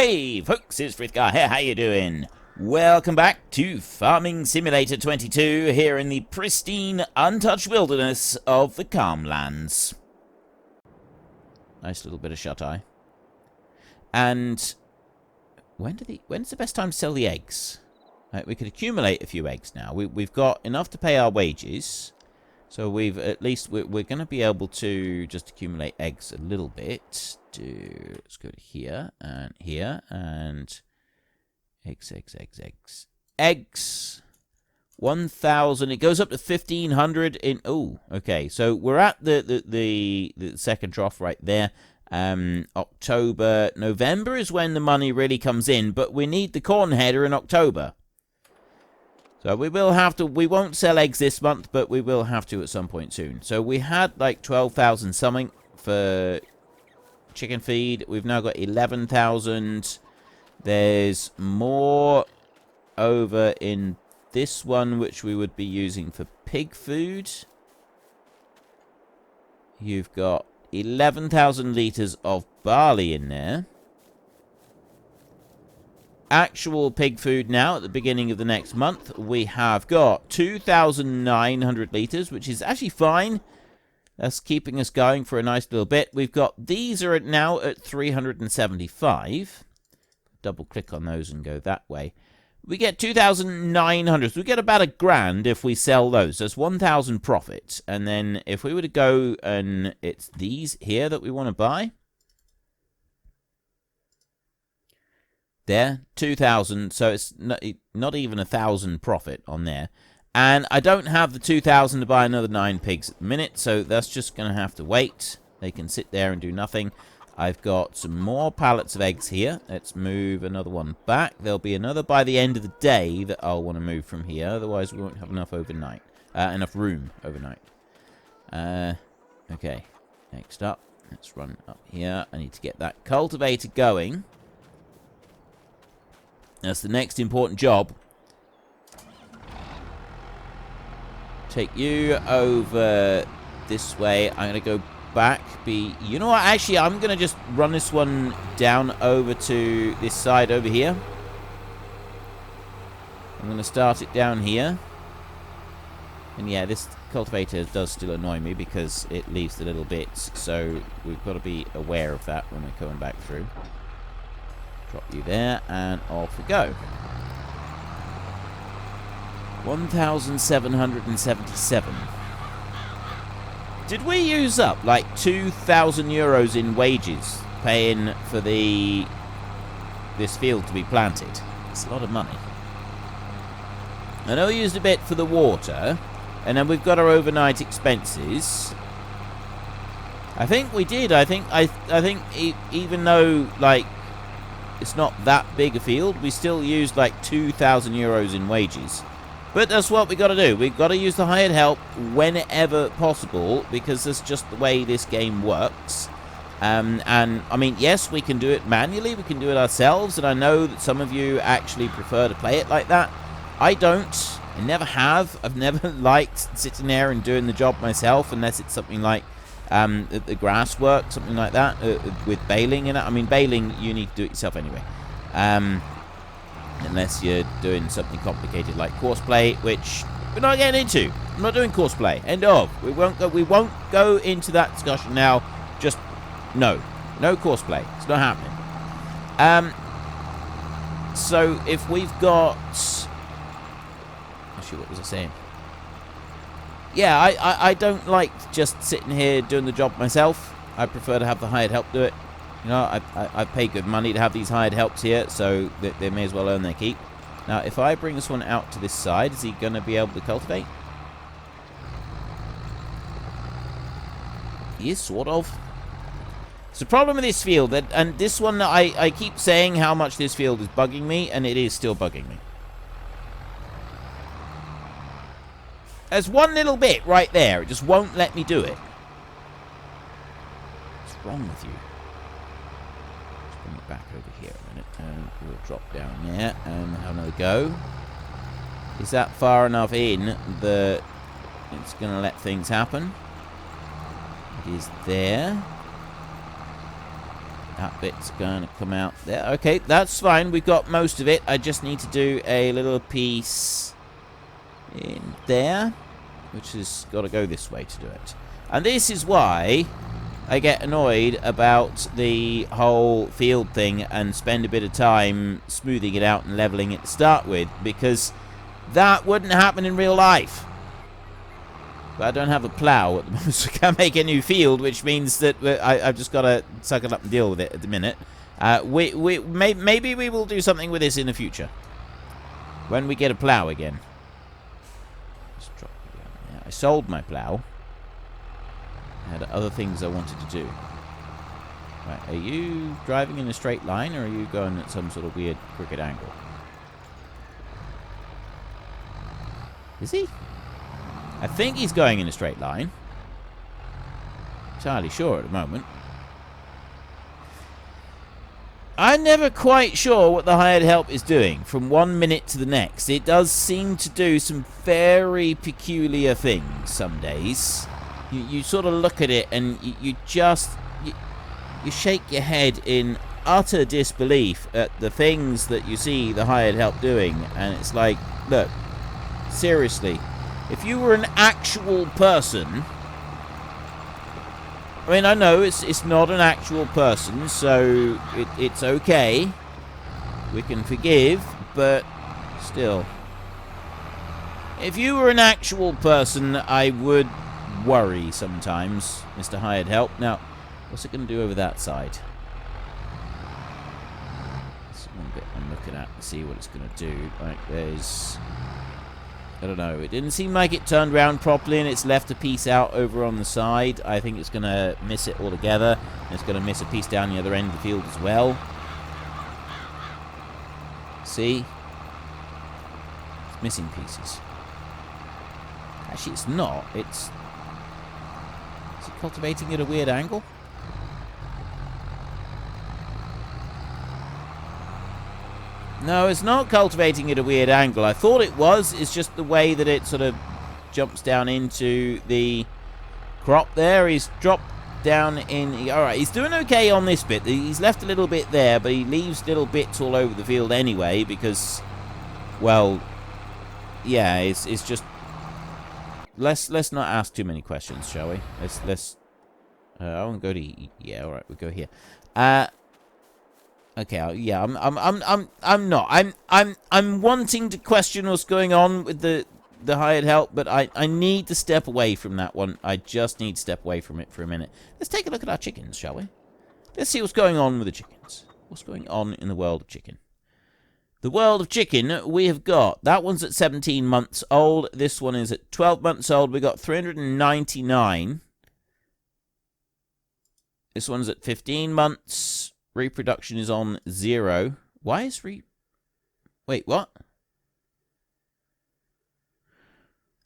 Hey folks, it's Frithgar here, how you doing? Welcome back to Farming Simulator 22 here in the pristine, untouched wilderness of the Calmlands. Nice little bit of shut-eye. And when's the best time to sell the eggs? Right, we could accumulate a few eggs now. We've got enough to pay our wages. So we're going to be able to just accumulate eggs a little bit. Let's go to here, and eggs. 1,000. It goes up to 1,500 in. Oh, okay. So we're at the second trough right there. October, November is when the money really comes in, but we need the corn header in October. So we won't sell eggs this month, but we will have to at some point soon. So we had like 12,000 something for chicken feed. We've now got 11,000. There's more over in this one, which we would be using for pig food. You've got 11,000 litres of barley in there. Actual pig food now at the beginning of the next month, we have got 2,900 litres, which is actually fine. That's keeping us going for a nice little bit. We've got, these are now at 375. Double click on those and go that way. We get 2,900. So we get about $1,000 if we sell those. There's 1,000 profit. And then if we were to go and it's these here that we want to buy. There, 2,000, so it's not even 1,000 profit on there. And I don't have the 2,000 to buy another 9 pigs at the minute, so that's just going to have to wait. They can sit there and do nothing. I've got some more pallets of eggs here. Let's move another one back. There'll be another by the end of the day that I'll want to move from here, otherwise we won't have enough overnight. Enough room overnight. Okay, next up, let's run up here. I need to get that cultivator going. That's the next important job. Take you over this way. I'm going to go back. You know what? Actually, I'm going to just run this one down over to this side over here. I'm going to start it down here. And yeah, this cultivator does still annoy me because it leaves the little bits. So we've got to be aware of that when we're coming back through. Drop you there, and off we go. 1,777. Did we use up like 2,000 euros in wages paying for this field to be planted? It's a lot of money. I know we used a bit for the water, and then we've got our overnight expenses. I think we did. I think even though like it's not that big a field, we still used like 2,000 euros in wages. But that's what we got to do. We've got to use the hired help whenever possible, because that's just the way this game works. And I mean, yes, we can do it manually, we can do it ourselves, and I know that some of you actually prefer to play it like that. I don't. I never have. I've never liked sitting there and doing the job myself, unless it's something like the grass work, something like that, with baling in it. I mean, baling, you need to do it yourself anyway. Unless you're doing something complicated like courseplay, which we're not getting into. I'm not doing courseplay. End of. We won't go into that discussion now. Just no courseplay. It's not happening. So if we've got, actually, what was I saying? Yeah, I don't like just sitting here doing the job myself. I prefer to have the hired help do it. You know, I pay good money to have these hired helps here, so they may as well earn their keep. Now, if I bring this one out to this side, is he going to be able to cultivate? He is, sort of. It's the problem with this field, and this one, I keep saying how much this field is bugging me, and it is still bugging me. There's one little bit right there. It just won't let me do it. What's wrong with you? Let's bring it back over here a minute. And we'll drop down there and have another go. Is that far enough in that it's going to let things happen? It is there. That bit's going to come out there. Okay, that's fine. We've got most of it. I just need to do a little piece in there, which has got to go this way to do it. And this is why I get annoyed about the whole field thing and spend a bit of time smoothing it out and leveling it to start with, because that wouldn't happen in real life. But I don't have a plough at the moment, so I can't make a new field, which means that I've just got to suck it up and deal with it at the minute. Maybe we will do something with this in the future, when we get a plough again. Let's drop it down there. I sold my plough. I had other things I wanted to do. Right, are you driving in a straight line, or are you going at some sort of weird crooked angle? Is he? I think he's going in a straight line. Entirely sure at the moment. I'm never quite sure what the hired help is doing from 1 minute to the next. It does seem to do some very peculiar things some days. You sort of look at it and you shake your head in utter disbelief at the things that you see the hired help doing, and it's like, look, seriously, if you were an actual person, I mean, I know it's not an actual person, so it's okay, we can forgive, but still, if you were an actual person, I would worry sometimes, Mr. Hired Help. Now, what's it going to do over that side? That's one bit I'm looking at to see what it's going to do. Like, there's, I don't know, it didn't seem like it turned around properly, and it's left a piece out over on the side. I think it's going to miss it altogether, and it's going to miss a piece down the other end of the field as well. See? It's missing pieces. Actually, it's not. Is it cultivating at a weird angle? No, it's not cultivating at a weird angle. I thought it was. It's just the way that it sort of jumps down into the crop there. He's dropped down in... Alright, he's doing okay on this bit. He's left a little bit there, but he leaves little bits all over the field anyway because, well, yeah, it's just... Let's not ask too many questions, shall we? Let's. I won't go to. Yeah, all right, we'll go here. Okay. Yeah, I'm not. I'm wanting to question what's going on with the hired help, but I need to step away from that one. I just need to step away from it for a minute. Let's take a look at our chickens, shall we? Let's see what's going on with the chickens. What's going on in the world of chicken? The world of chicken, we have got, that one's at 17 months old. This one is at 12 months old. We got 399. This one's at 15 months. Reproduction is on 0. Why is Wait, what?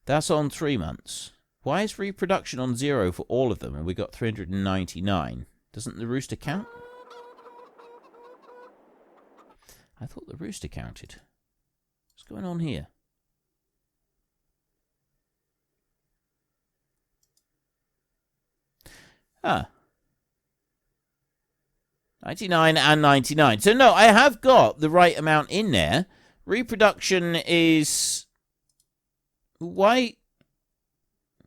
That's on 3 months. Why is reproduction on 0 for all of them? And we got 399. Doesn't the rooster count? I thought the rooster counted. What's going on here? Ah. 99 and 99. So no, I have got the right amount in there. Reproduction is... Why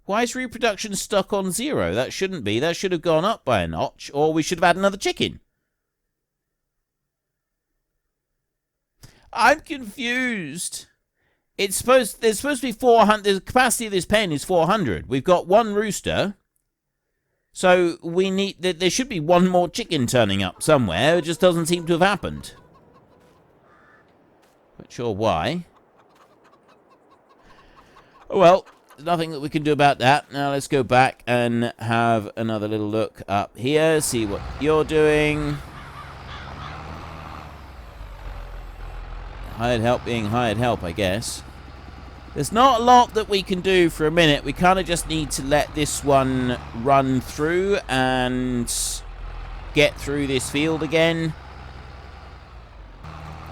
is reproduction stuck on 0? That shouldn't be. That should have gone up by a notch, or we should have had another chicken. I'm confused. There's supposed to be 400. The capacity of this pen is 400. We've got one rooster. So we need... There should be one more chicken turning up somewhere. It just doesn't seem to have happened. Not sure why. Oh well, there's nothing that we can do about that. Now let's go back and have another little look up here. See what you're doing. Hired help being hired help, I guess. There's not a lot that we can do for a minute. We kind of just need to let this one run through and get through this field again.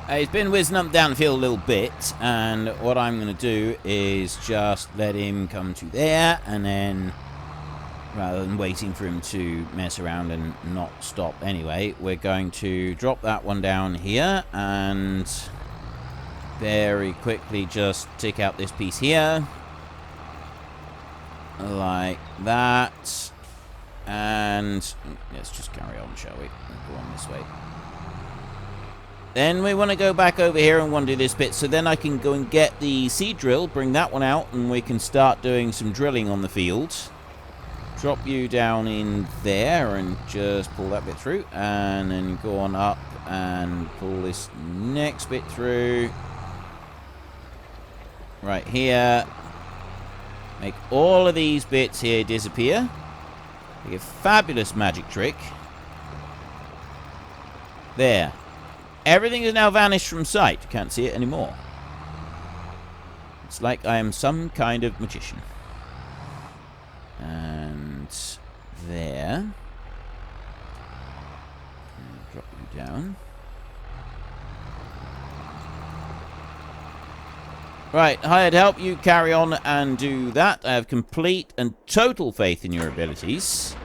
He's been whizzing up down the field a little bit, and what I'm going to do is just let him come to there, and then rather than waiting for him to mess around and not stop anyway, we're going to drop that one down here and very quickly just tick out this piece here. Like that. And let's just carry on, shall we? We'll go on this way. Then we want to go back over here and want to do this bit, so then I can go and get the seed drill, bring that one out, and we can start doing some drilling on the field. Drop you down in there and just pull that bit through, and then go on up and pull this next bit through. Right here. Make all of these bits here disappear. Make a fabulous magic trick. There. Everything is now vanished from sight. You can't see it anymore. It's like I am some kind of magician. And there. And drop you down. Right, hired help, you carry on and do that. I have complete and total faith in your abilities.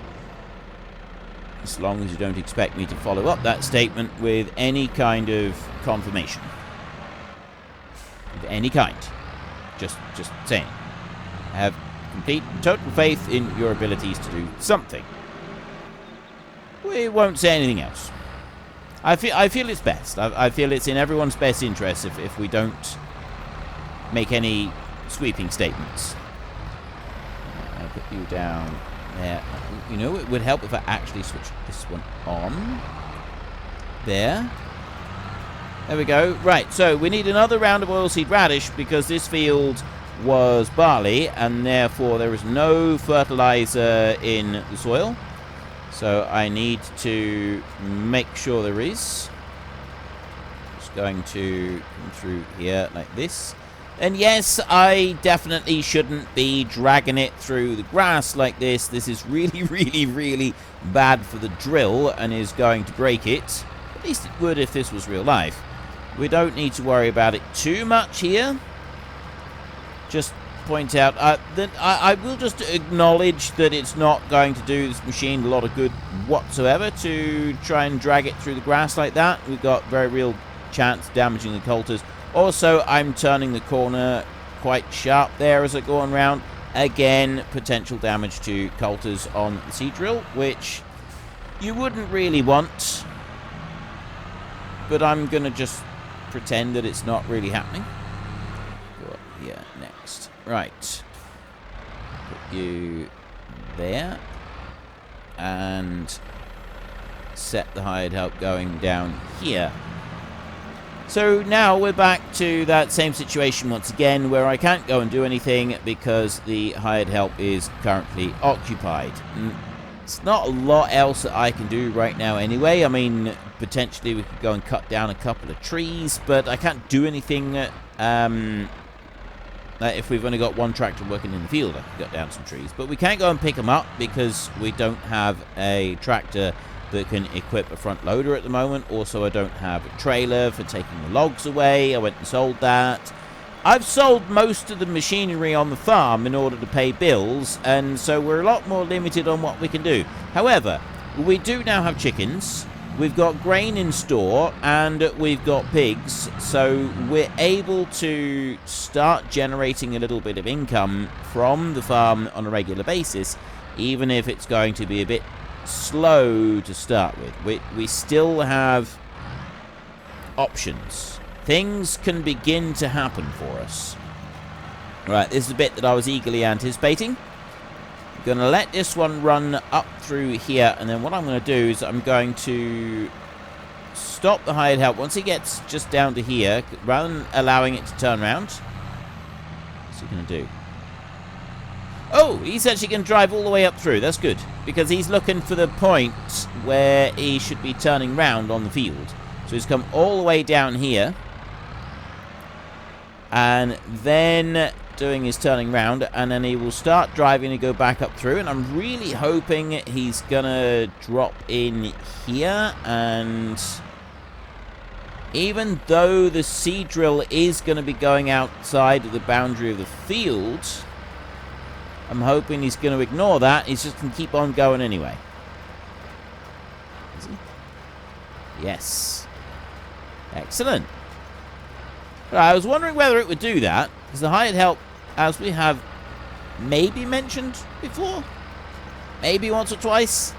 As long as you don't expect me to follow up that statement with any kind of confirmation. Of any kind. Just saying. I have complete and total faith in your abilities to do something. We won't say anything else. I feel it's best. I feel it's in everyone's best interest if we don't make any sweeping statements. I'll put you down there. You know, it would help if I actually switched this one on. There. There we go. Right, so we need another round of oilseed radish because this field was barley and therefore there is no fertilizer in the soil. So I need to make sure there is. Just going to come through here like this. And yes, I definitely shouldn't be dragging it through the grass like this. This is really, really, really bad for the drill and is going to break it. At least it would if this was real life. We don't need to worry about it too much here. Just point out that I will just acknowledge that it's not going to do this machine a lot of good whatsoever to try and drag it through the grass like that. We've got very real chance of damaging the coulters. Also, I'm turning the corner quite sharp there as I go on round. Again, potential damage to coulters on the seed drill, which you wouldn't really want. But I'm going to just pretend that it's not really happening. Go up here next. Right. Put you there. And set the hired help going down here. So now we're back to that same situation once again where I can't go and do anything because the hired help is currently occupied. It's not a lot else that I can do right now anyway. I mean, potentially we could go and cut down a couple of trees, but I can't do anything if we've only got one tractor working in the field. I can cut down some trees, but we can't go and pick them up because we don't have a tractor that can equip a front loader at the moment. Also, I don't have a trailer for taking the logs away. I went and sold that. I've sold most of the machinery on the farm in order to pay bills, and so we're a lot more limited on what we can do. However, we do now have chickens, we've got grain in store, and we've got pigs, so we're able to start generating a little bit of income from the farm on a regular basis, even if it's going to be a bit slow to start with. We still have options. Things can begin to happen for us. Right, this is a bit that I was eagerly anticipating. I'm going to let this one run up through here, and then what I'm going to do is I'm going to stop the hired help once it gets just down to here, rather than allowing it to turn around. What's he going to do? Oh, he's actually going to drive all the way up through. That's good, because he's looking for the point where he should be turning round on the field. So he's come all the way down here, and then doing his turning round, and then he will start driving to go back up through. And I'm really hoping he's going to drop in here, and even though the seed drill is going to be going outside of the boundary of the field, I'm hoping he's going to ignore that. He's just going to keep on going anyway. Is he? Yes. Excellent. Right, I was wondering whether it would do that, because the hired help, as we have maybe mentioned before, maybe once or twice,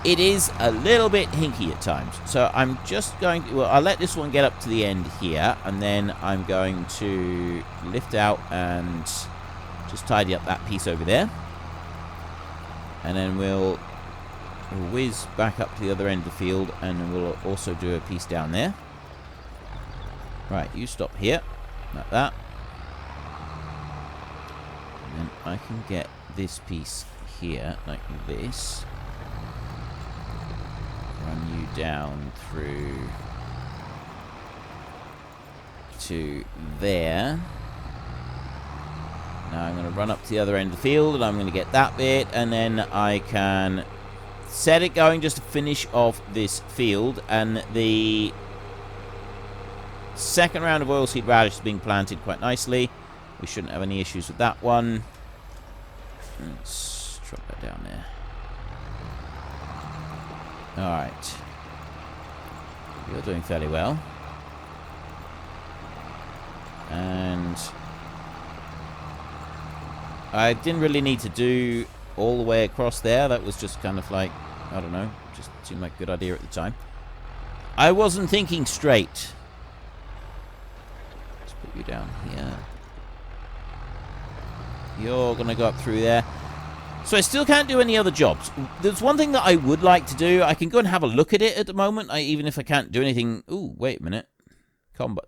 it is a little bit hinky at times. So I'm just going to, well, I'll let this one get up to the end here, and then I'm going to lift out and just tidy up that piece over there. And then we'll whiz back up to the other end of the field, and then we'll also do a piece down there. Right, you stop here, like that. And then I can get this piece here, like this. Run you down through to there. Now I'm going to run up to the other end of the field, and I'm going to get that bit, and then I can set it going just to finish off this field. And the second round of oilseed radish is being planted quite nicely. We shouldn't have any issues with that one. Let's drop that down there. Alright. You're doing fairly well. And I didn't really need to do all the way across there. That was just kind of like, I don't know, just seemed like a good idea at the time. I wasn't thinking straight. Let's put you down here. You're going to go up through there. So I still can't do any other jobs. There's one thing that I would like to do. I can go and have a look at it at the moment, even if I can't do anything. Ooh, wait a minute.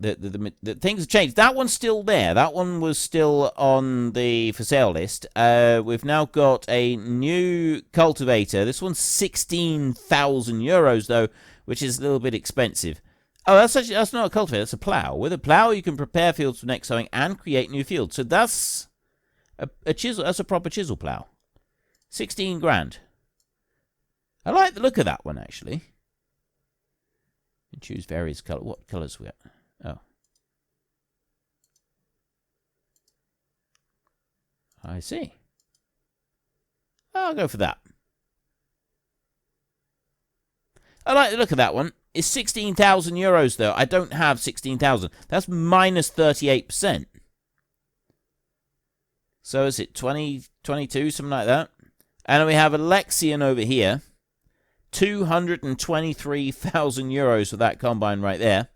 The things have changed. That one's still there. That one was still on the for sale list. We've now got a new cultivator. This one's 16,000 euros, though, which is a little bit expensive. Oh, that's not a cultivator. That's a plow. With a plow, you can prepare fields for next sowing and create new fields. So that's a chisel. That's a proper chisel plow. 16 grand. I like the look of that one, actually. You can choose various colors. What colors we got? Oh. I see. I'll go for that. I like the look of that one. It's 16,000 euros, though. I don't have 16,000. That's minus 38%. So is it 20, 22, something like that? And we have Alexian over here. 223,000 euros for that combine right there.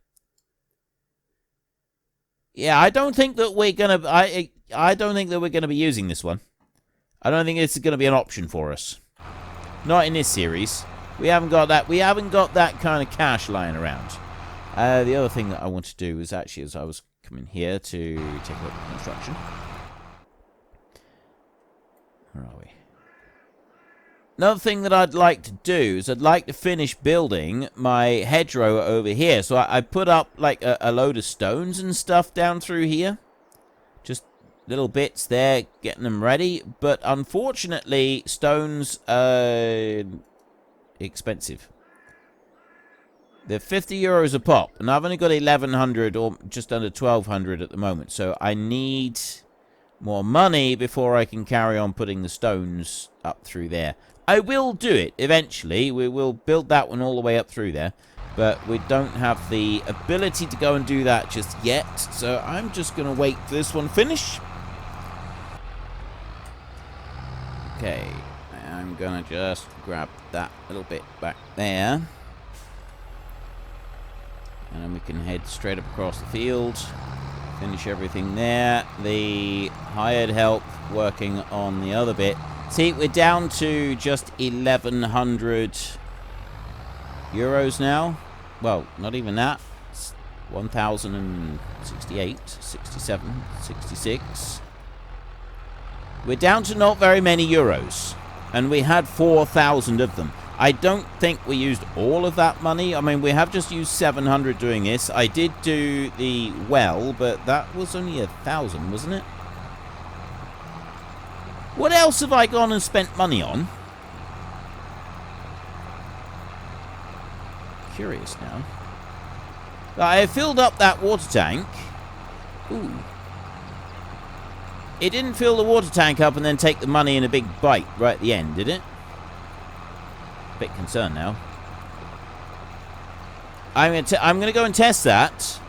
Yeah, I don't think that we're gonna. I don't think that we're gonna be using this one. I don't think it's gonna be an option for us. Not in this series. We haven't got that. We haven't got that kind of cash lying around. The other thing that I want to do is actually, as I was coming here to take a look at construction. Where are we? Another thing that I'd like to do is I'd like to finish building my hedgerow over here. So I put up like a load of stones and stuff down through here. Just little bits there, getting them ready. But unfortunately, stones are expensive. They're 50 euros a pop. And I've only got 1,100 or just under 1,200 at the moment. So I need more money before I can carry on putting the stones up through there. I will do it eventually. We will build that one all the way up through there. But we don't have the ability to go and do that just yet. So I'm just going to wait for this one to finish. Okay. I'm going to just grab that little bit back there. And then we can head straight up across the field. Finish everything there. The hired help working on the other bit. See, we're down to just 1,100 euros now. Well, not even that. It's 1,068, 67, 66. We're down to not very many euros. And we had 4,000 of them. I don't think we used all of that money. I mean, we have just used 700 doing this. I did do the well, but that was only 1,000, wasn't it? What else have I gone and spent money on? Curious now. I have filled up that water tank. Ooh. It didn't fill the water tank up and then take the money in a big bite right at the end, did it? A bit concerned now. I'm going to go and test that.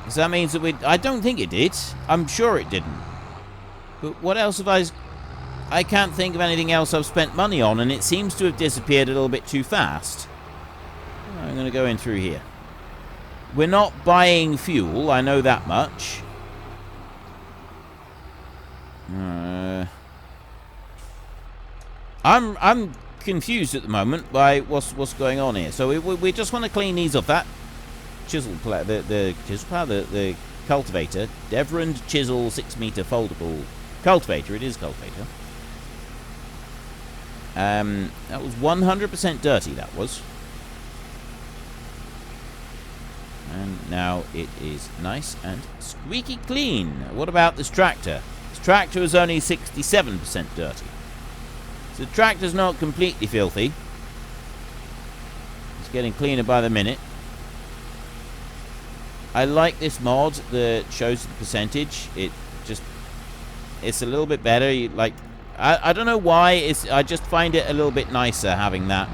Because that means that I don't think it did. I'm sure it didn't. But what else have I can't think of anything else I've spent money on, and it seems to have disappeared a little bit too fast. I'm going to go in through here. We're not buying fuel, I know that much. I'm confused at the moment by what's going on here. So we just want to clean these off. That chisel plow, the cultivator, Devrand Chisel 6-meter foldable cultivator. It is cultivator. That was 100% dirty. That was. And now it is nice and squeaky clean. What about this tractor? This tractor is only 67% dirty. So the tractor's not completely filthy. It's getting cleaner by the minute. I like this mod that shows the percentage. It's a little bit better. I don't know why. I just find it a little bit nicer having that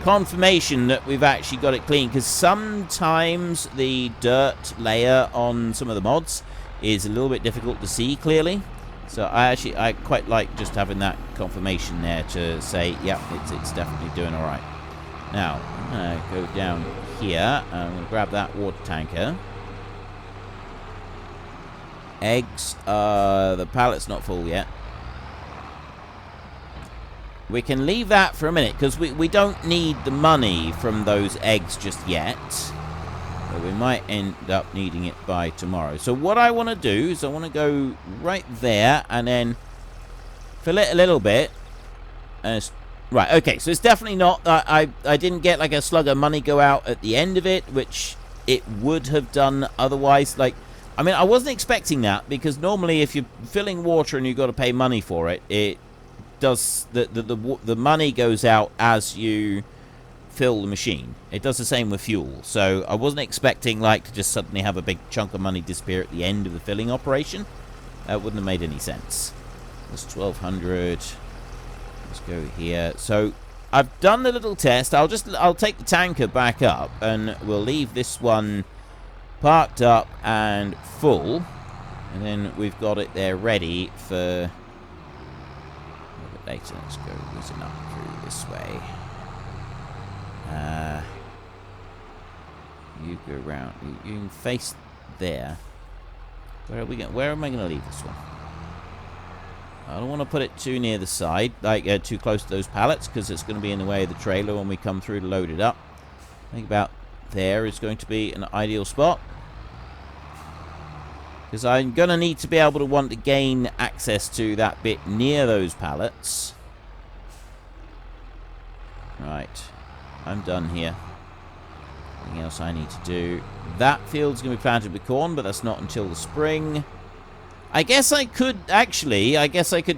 confirmation that we've actually got it clean, because sometimes the dirt layer on some of the mods is a little bit difficult to see clearly. So I quite like just having that confirmation there to say, yeah, it's definitely doing all right. Now I'm gonna go down here. I'm gonna grab that water tanker. Eggs. The pallet's not full yet. We can leave that for a minute, because we don't need the money from those eggs just yet. But we might end up needing it by tomorrow. So what I want to do is I want to go right there and then fill it a little bit. Right, okay, so it's definitely not... I didn't get like a slug of money go out at the end of it, which it would have done otherwise. Like, I mean, I wasn't expecting that, because normally if you're filling water and you've got to pay money for it, it does the money goes out as you fill the machine. It does the same with fuel. So I wasn't expecting like to just suddenly have a big chunk of money disappear at the end of the filling operation. That wouldn't have made any sense. That's 1200. Let's go here. So I've done the little test. I'll take the tanker back up and we'll leave this one parked up and full, and then we've got it there ready for later. Let's go whizzing up through this way. You go around. You can face there. Where are we going? Where am I going to leave this one? I don't want to put it too near the side, like too close to those pallets, because it's going to be in the way of the trailer when we come through to load it up. I think about there is going to be an ideal spot, because I'm going to need to be able to want to gain access to that bit near those pallets. Right. I'm done here. Anything else I need to do? That field's going to be planted with corn, but that's not until the spring. I guess I could, actually,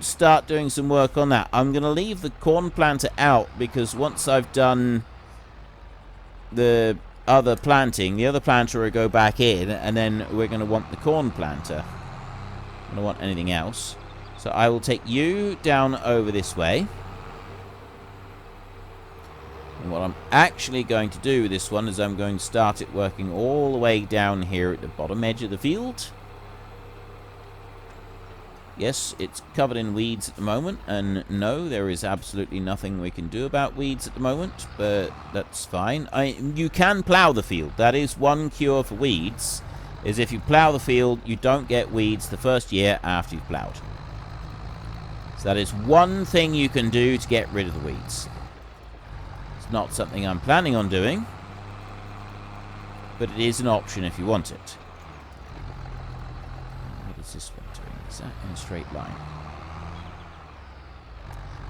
start doing some work on that. I'm going to leave the corn planter out, because once I've done the other planting, the other planter will go back in, and then we're going to want the corn planter. I don't want anything else. So I will take you down over this way. And what I'm actually going to do with this one is I'm going to start it working all the way down here at the bottom edge of the field. Yes, it's covered in weeds at the moment, and no, there is absolutely nothing we can do about weeds at the moment, but that's fine. You can plow the field. That is one cure for weeds, is if you plow the field, you don't get weeds the first year after you've plowed. So that is one thing you can do to get rid of the weeds. It's not something I'm planning on doing, but it is an option if you want it. What is this one doing? Is that in a straight line?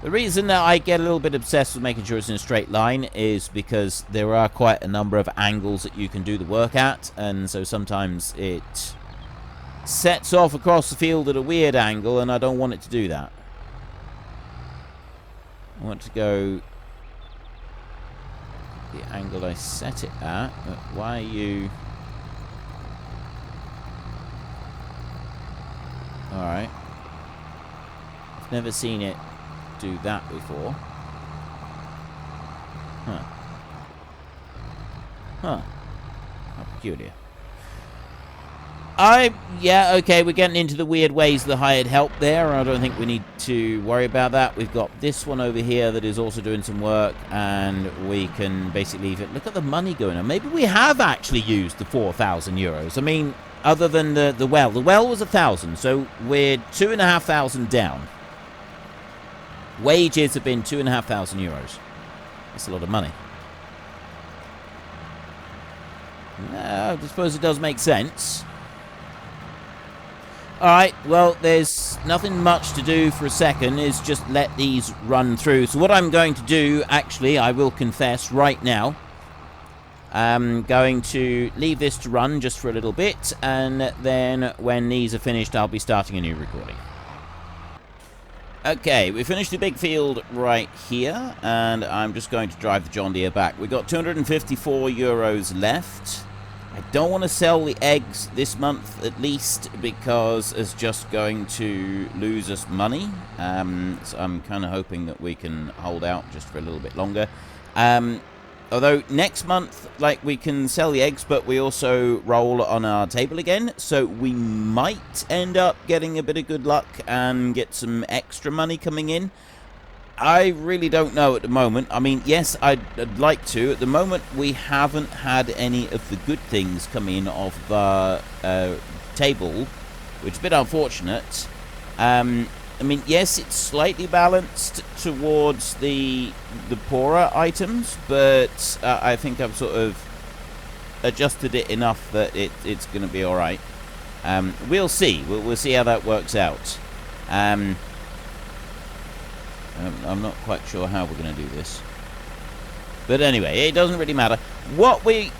The reason that I get a little bit obsessed with making sure it's in a straight line is because there are quite a number of angles that you can do the work at, and so sometimes it sets off across the field at a weird angle, and I don't want it to do that. I want to go the angle I set it at. But why are you... Alright. I've never seen it do that before. Huh. Huh. How peculiar. Yeah, okay, we're getting into the weird ways the hired help there. I don't think we need to worry about that. We've got this one over here that is also doing some work, and we can basically leave it. Look at the money going on. Maybe we have actually used the 4,000 euros. I mean, other than the well. The well was 1,000, so we're 2,500 down. Wages have been 2,500 euros. That's a lot of money. No, I suppose it does make sense. Alright, well, there's nothing much to do for a second, is just let these run through. So what I'm going to do, actually, I will confess right now, I'm going to leave this to run just for a little bit, and then when these are finished, I'll be starting a new recording. Okay, we finished the big field right here, and I'm just going to drive the John Deere back. We've got 254 euros left. I don't want to sell the eggs this month, at least, because it's just going to lose us money. So I'm kind of hoping that we can hold out just for a little bit longer. Although next month, like, we can sell the eggs, but we also roll on our table again. So we might end up getting a bit of good luck and get some extra money coming in. I really don't know at the moment. I mean, yes, I'd like to. At the moment, we haven't had any of the good things come in off the table, which is a bit unfortunate. I mean, yes, it's slightly balanced towards the poorer items, but I think I've sort of adjusted it enough that it's going to be all right. We'll see. We'll see how that works out. I'm not quite sure how we're going to do this. But anyway, it doesn't really matter. What we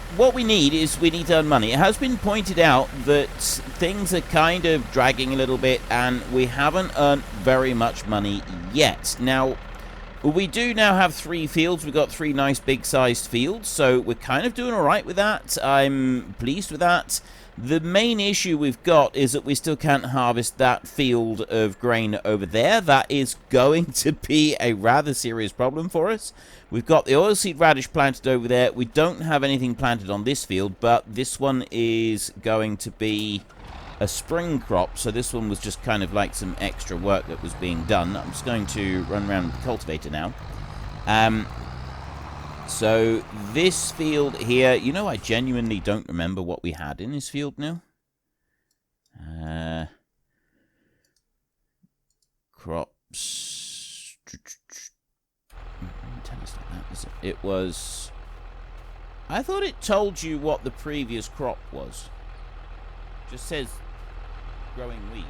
need is we need to earn money. It has been pointed out that things are kind of dragging a little bit, and we haven't earned very much money yet. Now, we do now have 3 fields. We've got 3 nice big-sized fields, so we're kind of doing all right with that. I'm pleased with that. The main issue we've got is that we still can't harvest that field of grain over there. That is going to be a rather serious problem for us. We've got the oilseed radish planted over there. We don't have anything planted on this field, but this one is going to be a spring crop. So this one was just kind of like some extra work that was being done. I'm just going to run around with the cultivator now. So this field here, you know, I genuinely don't remember what we had in this field now. Crops. Tell us what that was. It was. I thought it told you what the previous crop was. Just says growing weeds.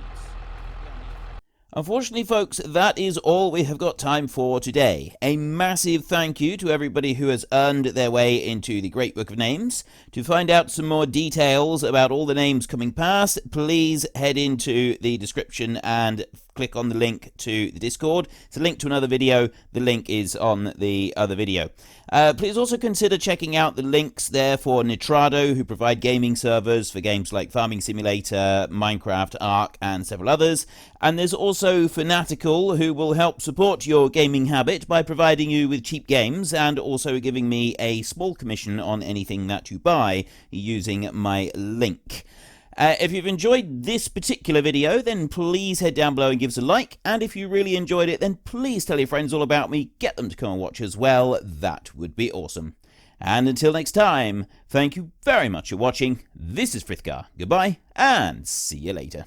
Unfortunately, folks, that is all we have got time for today. A massive thank you to everybody who has earned their way into the Great Book of Names. To find out some more details about all the names coming past, please head into the description and click on the link to the Discord. It's a link to another video. The link is on the other video. Please also consider checking out the links there for Nitrado, who provide gaming servers for games like Farming Simulator, Minecraft, Ark, and several others. And there's also Fanatical, who will help support your gaming habit by providing you with cheap games and also giving me a small commission on anything that you buy using my link. If you've enjoyed this particular video, then please head down below and give us a like. And if you really enjoyed it, then please tell your friends all about me. Get them to come and watch as well. That would be awesome. And until next time, thank you very much for watching. This is Frithgar. Goodbye, and see you later.